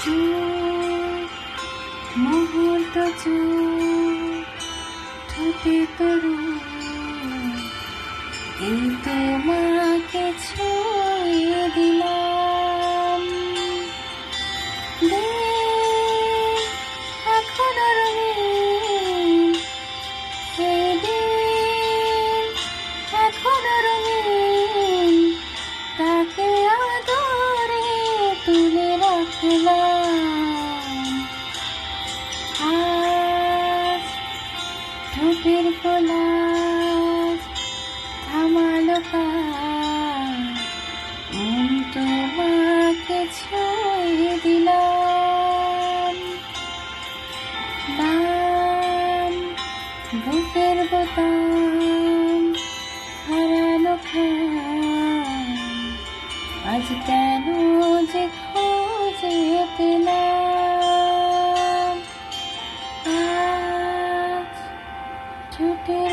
চুপ মুহূর্ত চুপ ঠোঁটে তরু এই তোমাকে ছুঁয়ে দিলাম দিন এখনো রঙিন এই দিন এখনো রঙিন তাকে আদরে তুলে রাখলাম আজ ঠোঁটের কোলাজ থামালো কাজ মন তোমাকে ছুঁয়ে দিলাম নাম বুকের বোতাম হারানো খাম আজ কেন যে খুঁজে পেলাম আজ ঠোঁটের